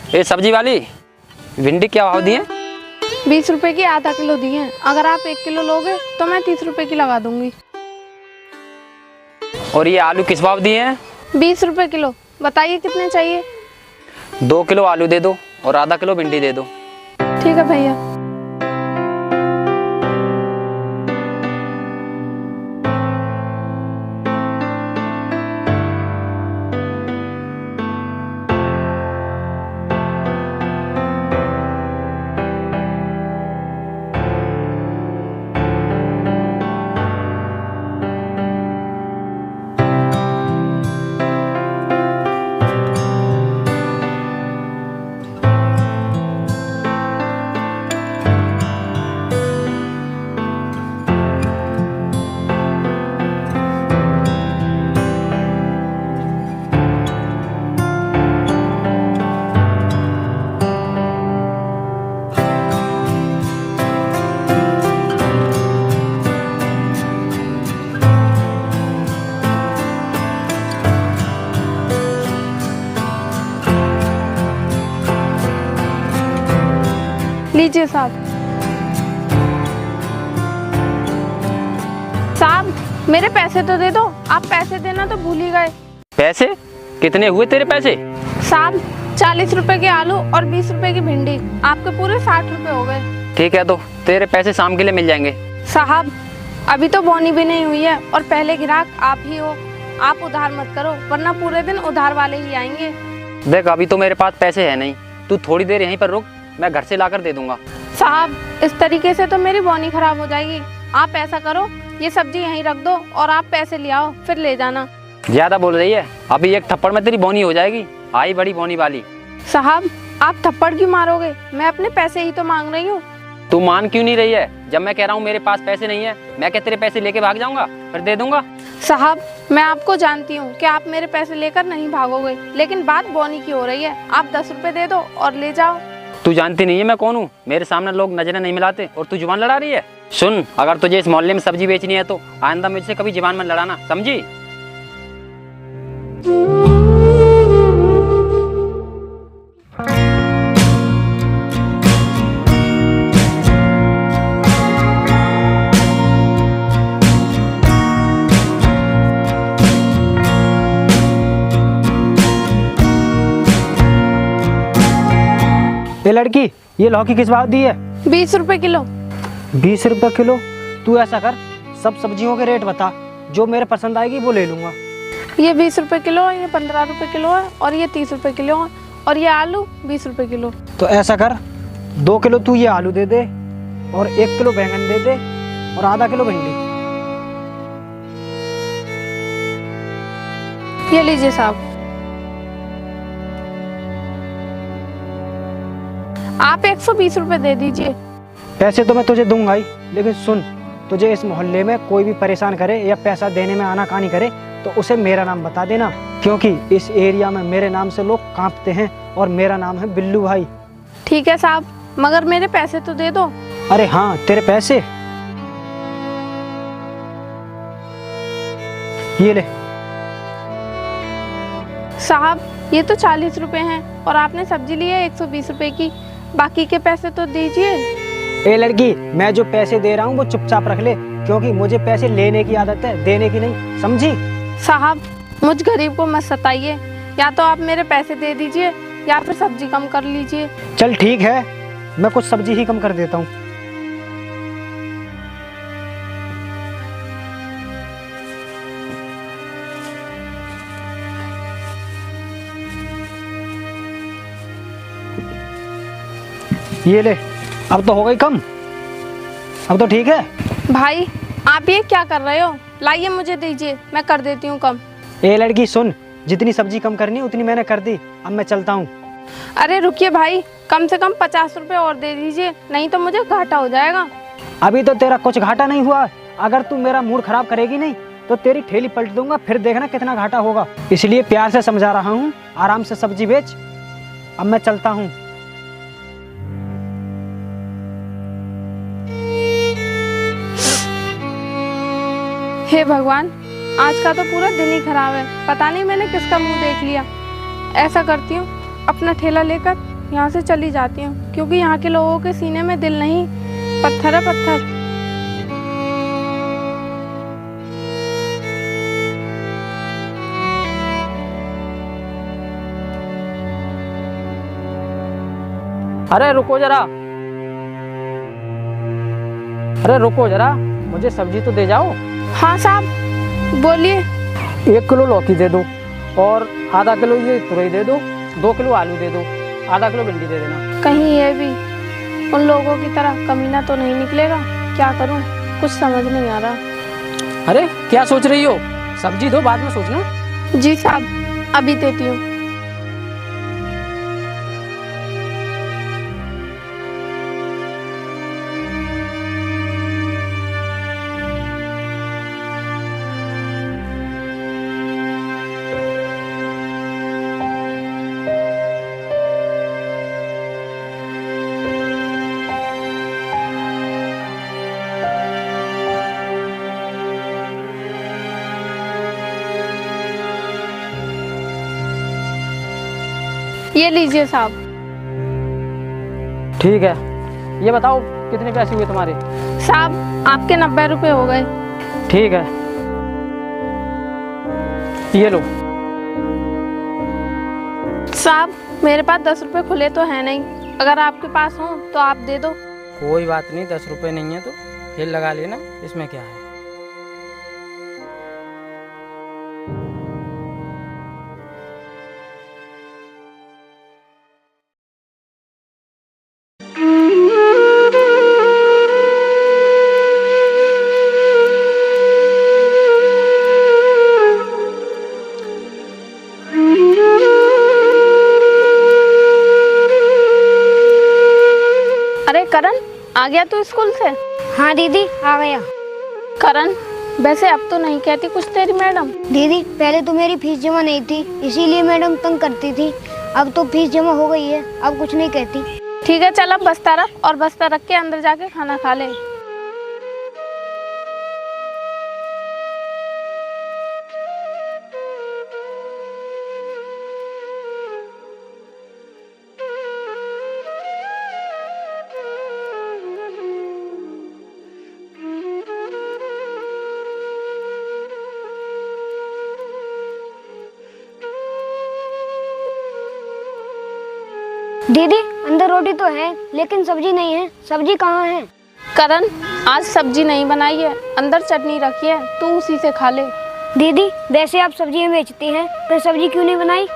ये सब्जी वाली भिंडी क्या भाव दी है? 20 रुपए की आधा किलो दी है। अगर आप 1 किलो लोगे तो मैं 30 रुपए की लगा दूंगी। और ये आलू किस भाव दिए हैं? 20 रुपए किलो। बताइए कितने चाहिए? 2 किलो आलू दे दो और आधा किलो भिंडी दे दो। ठीक है भैया। लीजिए साहब। साहब मेरे पैसे तो दे दो। आप पैसे देना तो भूल ही गए। पैसे कितने हुए तेरे पैसे? साहब 40 रुपए के आलू और 20 रुपए की भिंडी, आपके पूरे 60 रुपए हो गए। ठीक है, तो तेरे पैसे शाम के लिए मिल जाएंगे। साहब अभी तो बोनी भी नहीं हुई है और पहले ग्राहक आप ही हो। आप उधार मत करो वरना पूरे दिन उधार वाले ही आएंगे। देख अभी तो मेरे पास पैसे है नहीं, तू थोड़ी देर यहीं पर रुक, मैं घर से लाकर दे दूंगा। साहब इस तरीके से तो मेरी बोनी खराब हो जाएगी। आप ऐसा करो, ये सब्जी यहीं रख दो और आप पैसे ले आओ, फिर ले जाना। ज्यादा बोल रही है, अभी एक थप्पड़ में तेरी बोनी हो जाएगी। आई बड़ी बोनी वाली। साहब आप थप्पड़ क्यों मारोगे? मैं अपने पैसे ही तो मांग रही हूँ। तू मान क्यों नहीं रही है? जब मैं कह रहा हूँ मेरे पास पैसे नहीं है, मैं क्या तेरे पैसे लेके भाग जाऊंगा? फिर दे दूंगा। साहब मैं आपको जानती हूँ कि आप मेरे पैसे लेकर नहीं भागोगे, लेकिन बात बोनी की हो रही है। आप 10 रुपए दे दो और ले जाओ। तू जानती नहीं है मैं कौन हूँ? मेरे सामने लोग नजरें नहीं मिलाते और तू जुबान लड़ा रही है। सुन, अगर तुझे इस मोहल्ले में सब्जी बेचनी है तो आइंदा मुझसे कभी जुबान मत लड़ाना, समझी? ये लड़की, ये लौकी किस भाव दी है? 20 रुपए किलो। 20 रुपए किलो? तू ऐसा कर, सब सब्जियों के रेट बता, जो मेरे पसंद आएगी वो ले लूंगा। ये 20 रुपए किलो है, ये 15 रुपए किलो है और ये 30 रुपए किलो है और ये आलू 20 रुपए किलो। तो ऐसा कर, 2 किलो तू ये आलू दे दे और 1 किलो बैंगन दे दे और आधा किलो भिंडी। ये लीजिए साहब। आप 120 रुपए दे दीजिए। पैसे तो मैं तुझे दूंगा ही, लेकिन सुन, तुझे इस मोहल्ले में कोई भी परेशान करे या पैसा देने में आनाकानी करे तो उसे मेरा नाम बता देना, क्योंकि इस एरिया में मेरे नाम से लोग कांपते हैं और मेरा नाम है बिल्लू भाई। ठीक है साहब, मगर मेरे पैसे तो दे दो। अरे हाँ, तेरे पैसे ये ले। साहब ये तो 40 रुपए हैं और आपने सब्जी ली है 120 रुपए की, बाकी के पैसे तो दीजिए। ए लड़की, मैं जो पैसे दे रहा हूँ वो चुपचाप रख ले, क्योंकि मुझे पैसे लेने की आदत है, देने की नहीं, समझी? साहब मुझ गरीब को मत सताइए, या तो आप मेरे पैसे दे दीजिए या फिर सब्जी कम कर लीजिए। चल ठीक है, मैं कुछ सब्जी ही कम कर देता हूँ। ये ले, अब तो हो गई कम, अब तो ठीक है। भाई आप ये क्या कर रहे हो? लाइए मुझे दीजिए, मैं कर देती हूँ कम। ए लड़की सुन, जितनी सब्जी कम करनी उतनी मैंने कर दी, अब मैं चलता हूँ। अरे रुकिए भाई, कम से कम 50 रुपए और दे दीजिए, नहीं तो मुझे घाटा हो जाएगा। अभी तो तेरा कुछ घाटा नहीं हुआ, अगर तू मेरा मूड खराब करेगी नहीं तो तेरी ठेली पलट दूंगा, फिर देखना कितना घाटा होगा। इसलिए प्यार से समझा रहा हूँ, आराम से सब्जी बेच, अब मैं चलता हूँ। हे भगवान, आज का तो पूरा दिन ही खराब है। पता नहीं मैंने किसका मुंह देख लिया। ऐसा करती हूँ, अपना ठेला लेकर यहाँ से चली जाती हूँ, क्योंकि यहाँ के लोगों के सीने में दिल नहीं, पत्थर है पत्थर। अरे रुको जरा, अरे रुको जरा, मुझे सब्जी तो दे जाओ। हाँ साहब बोलिए। 1 किलो लौकी दे दो और आधा किलो ये तुरई दे दो, 2 किलो आलू दे दो, आधा किलो भिंडी दे देना। कहीं ये भी उन लोगों की तरह कमीना तो नहीं निकलेगा? क्या करूं, कुछ समझ नहीं आ रहा। अरे क्या सोच रही हो? सब्जी दो, बाद में सोचना। जी साहब अभी देती हूँ। ये लीजिए साहब। ठीक है, ये बताओ कितने पैसे हुए तुम्हारे? साहब आपके 90 रुपए हो गए। ठीक है, ये लो। साहब मेरे पास 10 रुपए खुले तो है नहीं, अगर आपके पास हो तो आप दे दो। कोई बात नहीं, 10 रुपए नहीं है तो फिर लगा लेना, इसमें क्या है। अरे करण, आ गया तू स्कूल से? हाँ दीदी आ गया। करण वैसे अब तो नहीं कहती कुछ तेरी मैडम? दीदी पहले तो मेरी फीस जमा नहीं थी, इसीलिए मैडम तंग करती थी। अब तो फीस जमा हो गई है, अब कुछ नहीं कहती। ठीक है चल, अब बस्ता रख और बस्ता रख के अंदर जाके खाना खा ले। दीदी अंदर रोटी तो है लेकिन सब्जी नहीं है, सब्जी कहाँ है? करण आज सब्जी नहीं बनाई है, अंदर चटनी रखी है, तू उसी से खा ले। दीदी वैसे आप सब्जियाँ बेचती हैं, तो सब्जी क्यों नहीं बनाई?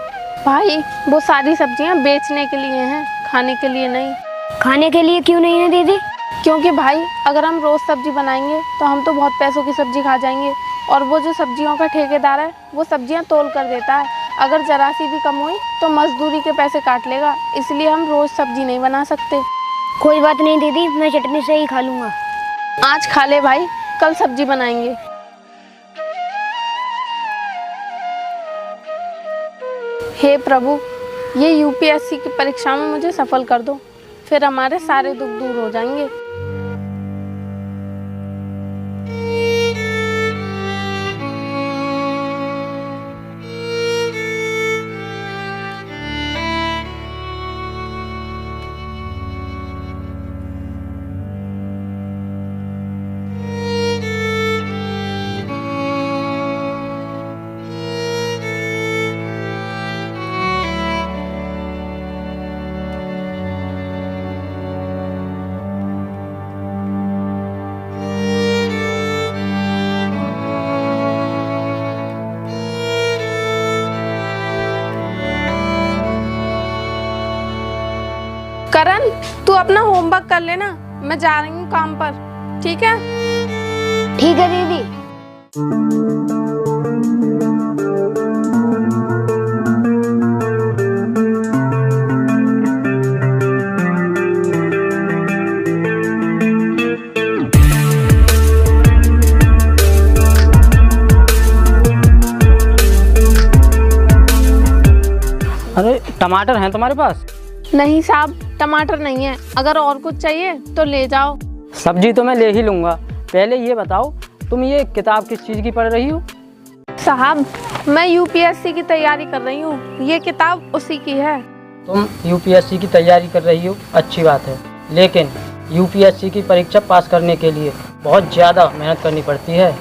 भाई वो सारी सब्जियां बेचने के लिए हैं, खाने के लिए नहीं। खाने के लिए क्यों नहीं है दीदी? क्योंकि भाई अगर हम रोज सब्जी बनाएंगे तो हम तो बहुत पैसों की सब्जी खा जाएंगे, और वो जो सब्जियों का ठेकेदार है वो सब्जियां तोल कर देता है। अगर जरा सी भी कम हुई तो मजदूरी के पैसे काट लेगा, इसलिए हम रोज सब्जी नहीं बना सकते। कोई बात नहीं दीदी, मैं चटनी से ही खा लूँगा। आज खा ले भाई, कल सब्जी बनाएंगे। हे प्रभु, ये यूपीएससी की परीक्षा में मुझे सफल कर दो, फिर हमारे सारे दुख दूर हो जाएंगे। करण तू अपना होमवर्क कर लेना, मैं जा रही हूँ काम पर, ठीक है? ठीक है दीदी। अरे टमाटर हैं तुम्हारे पास? नहीं साहब टमाटर नहीं है, अगर और कुछ चाहिए तो ले जाओ। सब्जी तो मैं ले ही लूँगा, पहले ये बताओ तुम ये किताब किस चीज़ की पढ़ रही हो? साहब मैं यूपीएससी की तैयारी कर रही हूँ, ये किताब उसी की है। तुम यूपीएससी की तैयारी कर रही हो, अच्छी बात है, लेकिन यूपीएससी की परीक्षा पास करने के लिए बहुत ज़्यादा मेहनत करनी पड़ती है,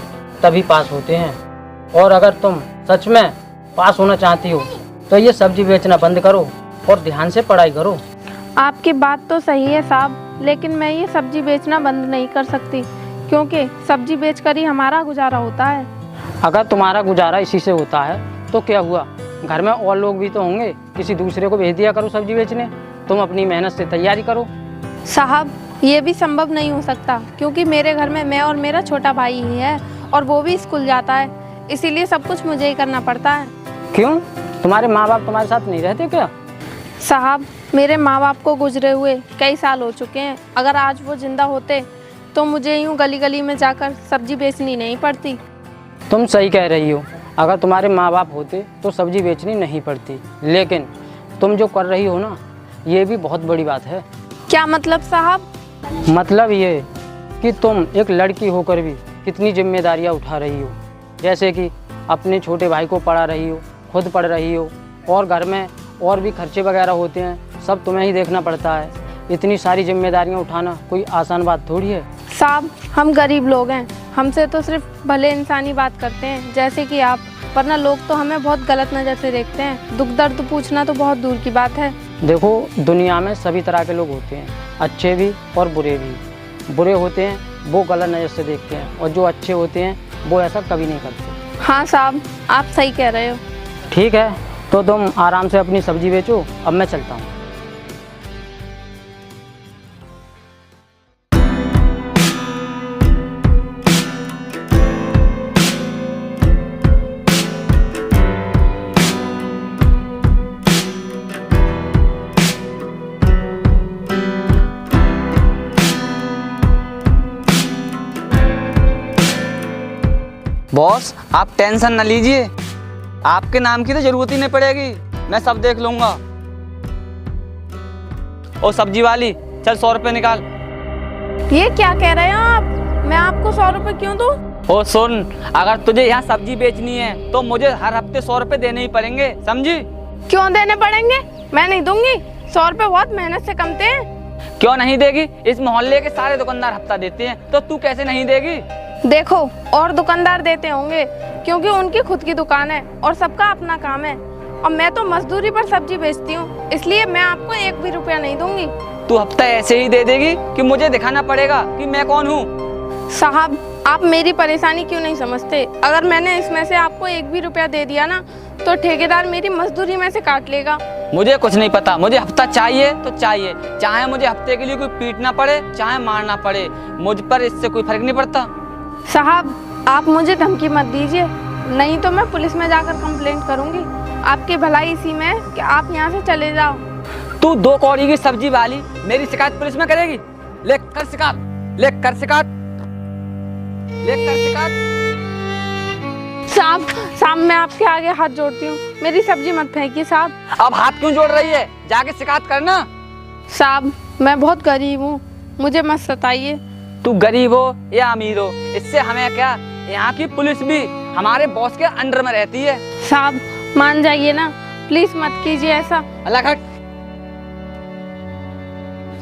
तभी पास होते हैं। और अगर तुम सच में पास होना चाहती हो तो ये सब्जी बेचना बंद करो और ध्यान से पढ़ाई करो। आपकी बात तो सही है साहब, लेकिन मैं ये सब्जी बेचना बंद नहीं कर सकती, क्योंकि सब्जी बेचकर ही हमारा गुजारा होता है। अगर तुम्हारा गुजारा इसी से होता है तो क्या हुआ, घर में और लोग भी तो होंगे, किसी दूसरे को भेज दिया करो सब्जी बेचने। तुम अपनी मेहनत से तैयारी करो। साहब ये भी संभव नहीं हो सकता, क्योंकि मेरे घर में मैं और मेरा छोटा भाई ही है और वो भी स्कूल जाता है, इसीलिए सब कुछ मुझे ही करना पड़ता है। क्यों, तुम्हारे माँ बाप तुम्हारे साथ नहीं रहते क्या? साहब मेरे माँ बाप को गुजरे हुए कई साल हो चुके हैं, अगर आज वो जिंदा होते तो मुझे यूँ गली गली में जाकर सब्जी बेचनी नहीं पड़ती। तुम सही कह रही हो, अगर तुम्हारे माँ बाप होते तो सब्जी बेचनी नहीं पड़ती, लेकिन तुम जो कर रही हो ना, ये भी बहुत बड़ी बात है। क्या मतलब साहब? मतलब ये कि तुम एक लड़की होकर भी कितनी जिम्मेदारियाँ उठा रही हो, जैसे कि अपने छोटे भाई को पढ़ा रही हो, खुद पढ़ रही हो, और घर में और भी खर्चे वगैरह होते हैं, सब तुम्हें ही देखना पड़ता है। इतनी सारी जिम्मेदारियाँ उठाना कोई आसान बात थोड़ी है। साहब हम गरीब लोग हैं, हमसे तो सिर्फ भले इंसानी बात करते हैं जैसे कि आप, वरना लोग तो हमें बहुत गलत नज़र से देखते हैं। दुख दर्द पूछना तो बहुत दूर की बात है। देखो, दुनिया में सभी तरह के लोग होते हैं, अच्छे भी और बुरे भी। बुरे होते हैं वो गलत नज़र से देखते हैं, और जो अच्छे होते हैं वो ऐसा कभी नहीं करते। हाँ साहब आप सही कह रहे हो। ठीक है, तो तुम आराम से अपनी सब्जी बेचो, अब मैं चलता हूँ। बॉस आप टेंशन न लीजिए, आपके नाम की तो जरूरत ही नहीं पड़ेगी, मैं सब देख लूंगा। ओ सब्जी वाली, चल 100 रुपए निकाल। ये क्या कह रहे हो आप? मैं आपको 100 रुपए क्यों दूं? ओ सुन, अगर तुझे यहाँ सब्जी बेचनी है तो मुझे हर हफ्ते 100 रुपए देने ही पड़ेंगे, समझी? क्यों देने पड़ेंगे? मैं नहीं दूंगी, 100 रुपए बहुत मेहनत से कमते हैं। क्यों नहीं देगी? इस मोहल्ले के सारे दुकानदार हफ्ता देते हैं, तो तू कैसे नहीं देगी? देखो और दुकानदार देते होंगे, क्योंकि उनकी खुद की दुकान है और सबका अपना काम है, और मैं तो मजदूरी पर सब्जी बेचती हूँ, इसलिए मैं आपको 1 भी रुपया नहीं दूंगी। तू हफ्ता ऐसे ही दे देगी कि मुझे दिखाना पड़ेगा कि मैं कौन हूँ? साहब आप मेरी परेशानी क्यों नहीं समझते? अगर मैंने इसमें से आपको 1 भी रुपया दे दिया ना, तो ठेकेदार मेरी मजदूरी में से काट लेगा। मुझे कुछ नहीं पता, मुझे हफ्ता चाहिए तो चाहिए, चाहे मुझे हफ्ते के लिए कोई पीटना पड़े चाहे मारना पड़े, मुझ पर इससे कोई फर्क नहीं पड़ता। साहब आप मुझे धमकी मत दीजिए, नहीं तो मैं पुलिस में जाकर कंप्लेंट करूंगी। आपकी भलाई इसी में है कि आप यहाँ से चले जाओ। तू 2 कौड़ी की सब्जी वाली मेरी शिकायत पुलिस में करेगी? ले कर शिकायत, ले कर शिकायत, ले कर शिकायत। साहब मैं आपके आगे हाथ जोड़ती हूँ, मेरी सब्जी मत फेंकिए साहब। अब हाथ क्यों जोड़ रही है? जाके शिकायत करना। साहब मैं बहुत गरीब हूँ, मुझे मत सताइए। तू गरीब हो या अमीर हो, इससे हमें क्या? यहाँ की पुलिस भी हमारे बॉस के अंडर में रहती है। साहब मान जाइए ना, प्लीज मत कीजिए ऐसा। अलग हट।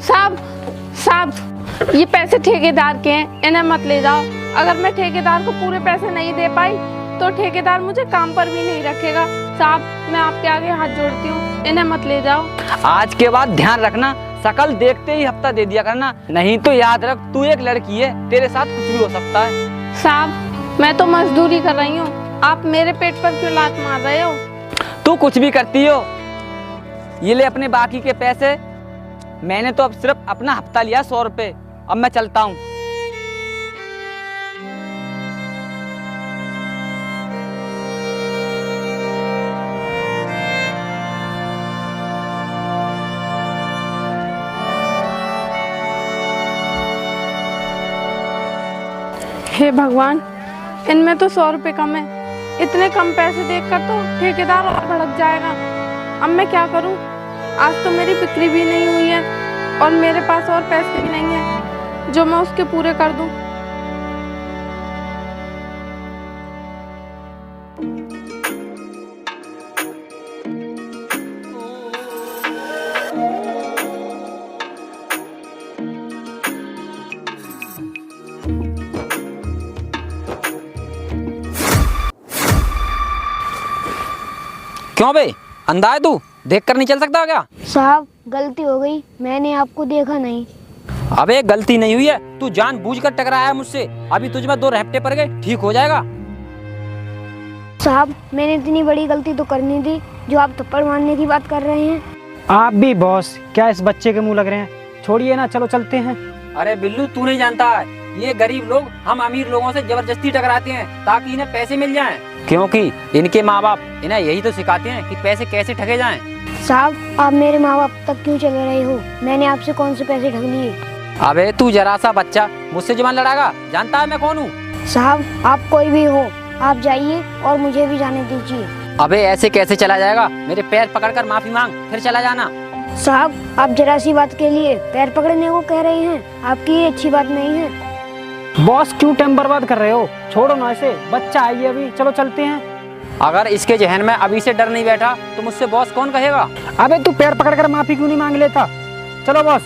साहब ये पैसे ठेकेदार के हैं, इन्हें मत ले जाओ। अगर मैं ठेकेदार को पूरे पैसे नहीं दे पाई तो ठेकेदार मुझे काम पर भी नहीं रखेगा। साहब मैं आपके आगे हाथ जोड़ती हूँ, इन्हें मत ले जाओ। आज के बाद ध्यान रखना, शकल देखते ही हफ्ता दे दिया करना, नहीं तो याद रख तू एक लड़की है, तेरे साथ कुछ भी हो सकता है। साहब मैं तो मजदूरी कर रही हूँ, आप मेरे पेट पर क्यों लात मार रहे हो? तू कुछ भी करती हो। ये ले अपने बाकी के पैसे, मैंने तो अब सिर्फ अपना हफ्ता लिया 100 रुपए, अब मैं चलता हूँ। हे भगवान, इनमें तो 100 रुपए कम है। इतने कम पैसे देखकर तो ठेकेदार और भड़क जाएगा। अब मैं क्या करूं? आज तो मेरी बिक्री भी नहीं हुई है और मेरे पास और पैसे भी नहीं है जो मैं उसके पूरे कर दूं। क्यों बे, अंधा है तू, देख कर नहीं चल सकता क्या? साहब गलती हो गई, मैंने आपको देखा नहीं। अबे गलती नहीं हुई है, तू जानबूझकर टकराया है मुझसे। अभी तुझ में 2 रैप्टे पड़ गए, ठीक हो जाएगा। साहब मैंने इतनी बड़ी गलती तो करनी थी जो आप थप्पड़ मारने की बात कर रहे हैं। आप भी बॉस क्या इस बच्चे के मुंह लग रहे हैं? छोड़िए ना, चलो चलते हैं। अरे बिल्लू, तू नहीं जानता है, ये गरीब लोग हम अमीर लोगों से जबरदस्ती टकराते हैं ताकि इन्हें पैसे मिल जाएं, क्योंकि इनके माँ बाप इन्हें यही तो सिखाते हैं कि पैसे कैसे ठगे जाएं। साहब आप मेरे माँ बाप तक क्यों चले रहे हो? मैंने आपसे कौन से पैसे ठग लिए? अबे तू जरा सा बच्चा मुझसे जुबान लड़ागा, जानता है मैं कौन हूँ? साहब आप कोई भी हो, आप जाइए और मुझे भी जाने दीजिए। अबे ऐसे कैसे चला जाएगा? मेरे पैर पकड़कर माफी मांग, फिर चला जाना। साहब आप जरा सी बात के लिए पैर पकड़ने को कह रहे हैं, आपकी ये अच्छी बात नहीं है। बॉस क्यों टाइम बर्बाद कर रहे हो? छोड़ो ना इसे, बच्चा आइए अभी, चलो चलते हैं। अगर इसके जहन में अभी से डर नहीं बैठा तो मुझसे बॉस कौन कहेगा? अबे तू पैर पकड़कर माफी क्यों नहीं मांग लेता? चलो बॉस।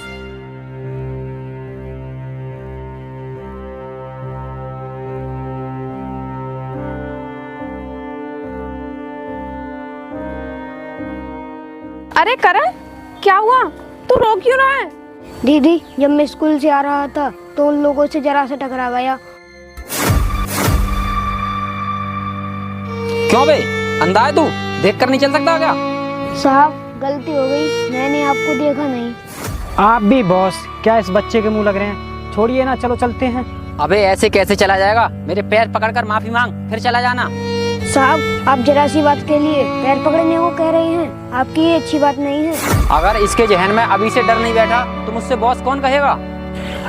अरे करण, क्या हुआ? तू रो क्यों रहा है? दीदी जब मैं स्कूल से आ रहा था तो उन लोगों से जरा सा टकरा गया। क्यों बे, अंधा है तू, देख कर नहीं चल सकता क्या? साहब गलती हो गई, मैंने आपको देखा नहीं। आप भी बॉस क्या इस बच्चे के मुंह लग रहे हैं? छोड़िए ना, चलो चलते हैं। अबे ऐसे कैसे चला जाएगा? मेरे पैर पकड़कर माफी मांग, फिर चला जाना। साहब आप जरा सी बात के लिए पैर पकड़ने को कह रहे हैं, आपकी ये अच्छी बात नहीं है। अगर इसके जहन में अभी से डर नहीं बैठा तो मुझसे बॉस कौन कहेगा?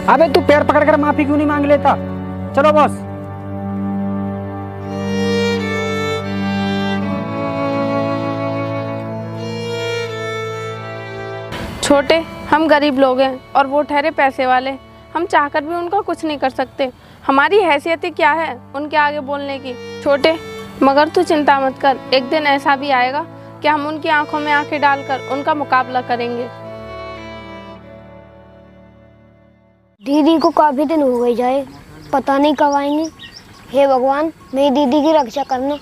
अबे तू पैर पकड़कर माफी क्यों नहीं मांग लेता? चलो बॉस। छोटे, हम गरीब लोग हैं और वो ठहरे पैसे वाले। हम चाहकर भी उनका कुछ नहीं कर सकते। हमारी हैसियत क्या है उनके आगे बोलने की? छोटे, मगर तू चिंता मत कर, एक दिन ऐसा भी आएगा कि हम उनकी आंखों में आंखें डालकर उनका मुकाबला करेंगे। दीदी को काफी दिन हो गए जाए, पता नहीं कब आएंगे। हे भगवान मेरी दीदी की रक्षा करना।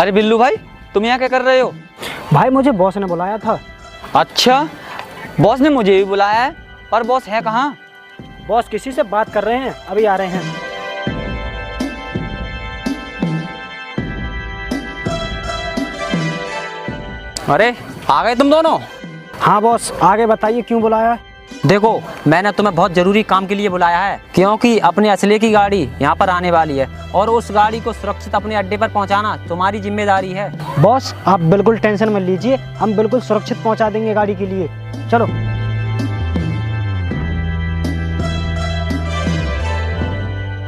अरे बिल्लू भाई, तुम यहाँ क्या कर रहे हो? भाई मुझे बॉस ने बुलाया था। अच्छा, बॉस ने मुझे भी बुलाया है, पर बॉस है कहाँ? बॉस किसी से बात कर रहे हैं, अभी आ रहे हैं। अरे आ गए तुम दोनों? हाँ बॉस, आगे बताइए क्यों बुलाया है? देखो, मैंने तुम्हें बहुत जरूरी काम के लिए बुलाया है, क्योंकि अपने असले की गाड़ी यहाँ पर आने वाली है और उस गाड़ी को सुरक्षित अपने अड्डे पर पहुँचाना तुम्हारी जिम्मेदारी है। बॉस आप बिल्कुल टेंशन मत लीजिए, हम बिल्कुल सुरक्षित पहुंचा देंगे गाड़ी के लिए। चलो।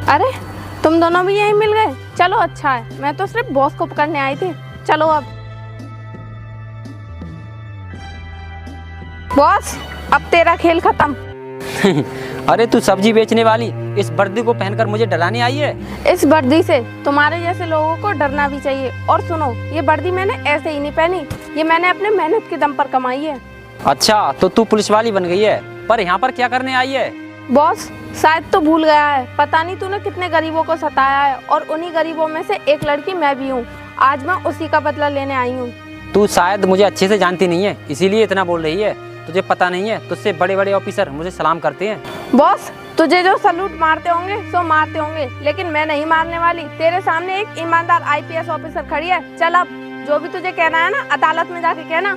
अरे तुम दोनों भी यहीं मिल गए, चलो अच्छा है। मैं तो सिर्फ बॉस को पकड़ने आई थी। चलो अब। बॉस अब तेरा खेल खत्म। अरे तू सब्जी बेचने वाली इस वर्दी को पहनकर मुझे डराने आई है? इस वर्दी से तुम्हारे जैसे लोगों को डरना भी चाहिए। और सुनो, ये वर्दी मैंने ऐसे ही नहीं पहनी, ये मैंने अपने मेहनत के दम पर कमाई है। अच्छा, तो तू पुलिस वाली बन गई है, पर यहाँ पर क्या करने आई है? बॉस शायद तो भूल गया है, पता नहीं तूने कितने गरीबों को सताया है और उन्हीं गरीबों में से एक लड़की मैं भी हूँ। आज मैं उसी का बदला लेने आई हूँ। तू शायद मुझे अच्छे से जानती नहीं है, इसीलिए इतना बोल रही है। तुझे पता नहीं है, तुझसे बड़े बड़े ऑफिसर मुझे सलाम करते हैं। बॉस तुझे जो सलूट मारते होंगे सो मारते होंगे, लेकिन मैं नहीं मारने वाली। तेरे सामने एक ईमानदार IPS ऑफिसर खड़ी है। चल अब जो भी तुझे कहना है ना, अदालत में जाके कहना।